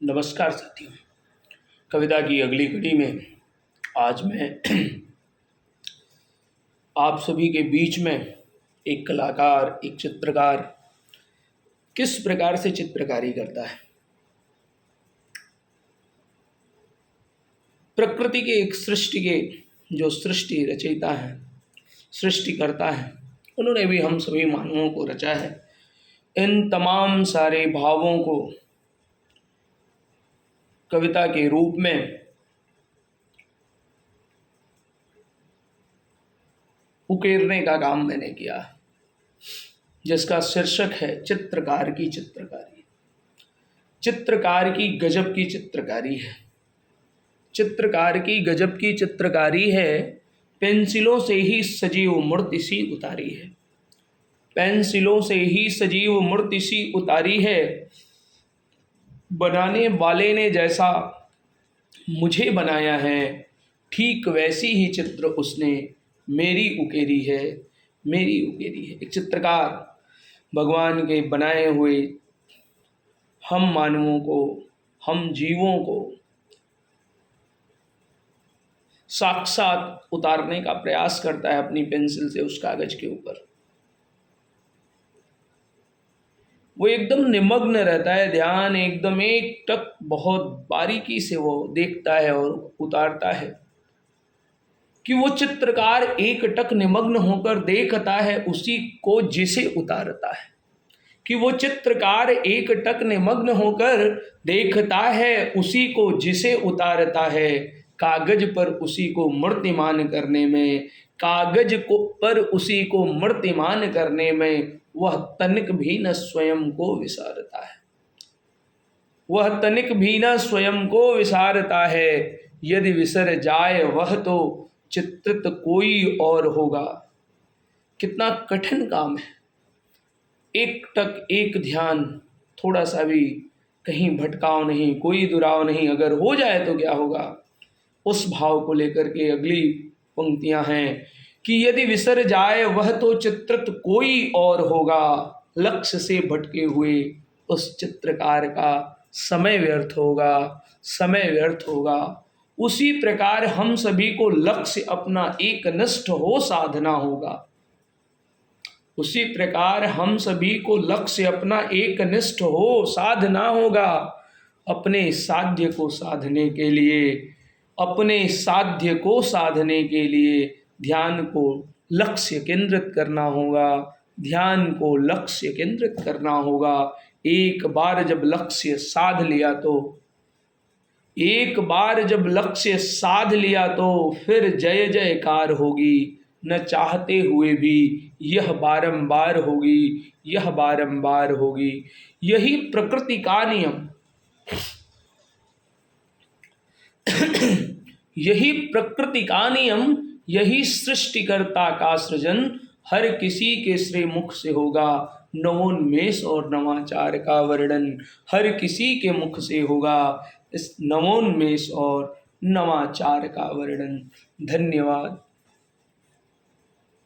नमस्कार साथियों। कविता की अगली कड़ी में आज मैं आप सभी के बीच में एक कलाकार, एक चित्रकार किस प्रकार से चित्रकारी करता है, प्रकृति के एक सृष्टि के जो सृष्टि रचयिता है, सृष्टि करता है, उन्होंने भी हम सभी मानवों को रचा है। इन तमाम सारे भावों को कविता के रूप में उकेरने का काम मैंने किया, जिसका शीर्षक है चित्रकार की चित्रकारी। चित्रकार की गजब की चित्रकारी है, चित्रकार की गजब की चित्रकारी है। पेंसिलों से ही सजीव मूर्ति सी उतारी है, पेंसिलों से ही सजीव मूर्ति सी उतारी है। बनाने वाले ने जैसा मुझे बनाया है, ठीक वैसी ही चित्र उसने मेरी उकेरी है, मेरी उकेरी है। एक चित्रकार भगवान के बनाए हुए हम मानवों को, हम जीवों को साक्षात उतारने का प्रयास करता है अपनी पेंसिल से उस कागज के ऊपर। वो एकदम निमग्न रहता है, ध्यान एकदम एक टक बहुत बारीकी से वो देखता है और उतारता है कि वो चित्रकार एक टक निमग्न होकर देखता है उसी को जिसे उतारता है, कि वो चित्रकार एक टक निमग्न होकर देखता है उसी को जिसे उतारता है। कागज पर उसी को मूर्तिमान करने में, कागज को पर उसी को मूर्तिमान करने में वह तनिक भी न स्वयं को विसारता है, वह तनिक भी न स्वयं को विसारता है। यदि विसर जाए वह तो चित्रित कोई और होगा। कितना कठिन काम है, एक टक एक ध्यान, थोड़ा सा भी कहीं भटकाव नहीं, कोई दुराव नहीं, अगर हो जाए तो क्या होगा। उस भाव को लेकर के अगली पंक्तियां हैं कि यदि विसर जाए वह तो चित्रित कोई और होगा। लक्ष्य से भटके हुए उस चित्रकार का समय व्यर्थ होगा, समय व्यर्थ होगा। उसी प्रकार हम सभी को लक्ष्य अपना एक निष्ठ हो साधना होगा, उसी प्रकार हम सभी को लक्ष्य अपना एक निष्ठ हो साधना होगा। अपने साध्य को साधने के लिए, अपने साध्य को साधने के लिए ध्यान को लक्ष्य केंद्रित करना होगा, ध्यान को लक्ष्य केंद्रित करना होगा। एक बार जब लक्ष्य साध लिया तो, एक बार जब लक्ष्य साध लिया तो फिर जय जयकार होगी, न चाहते हुए भी यह बारंबार होगी, यह बारंबार होगी। यही प्रकृति का नियम, यही प्रकृति का नियम, यही सृष्टिकर्ता का सृजन हर किसी के श्री मुख से होगा। नवोन्मेष और नवाचार का वर्णन हर किसी के मुख से होगा, इस नवोन्मेष और नवाचार का वर्णन। धन्यवाद।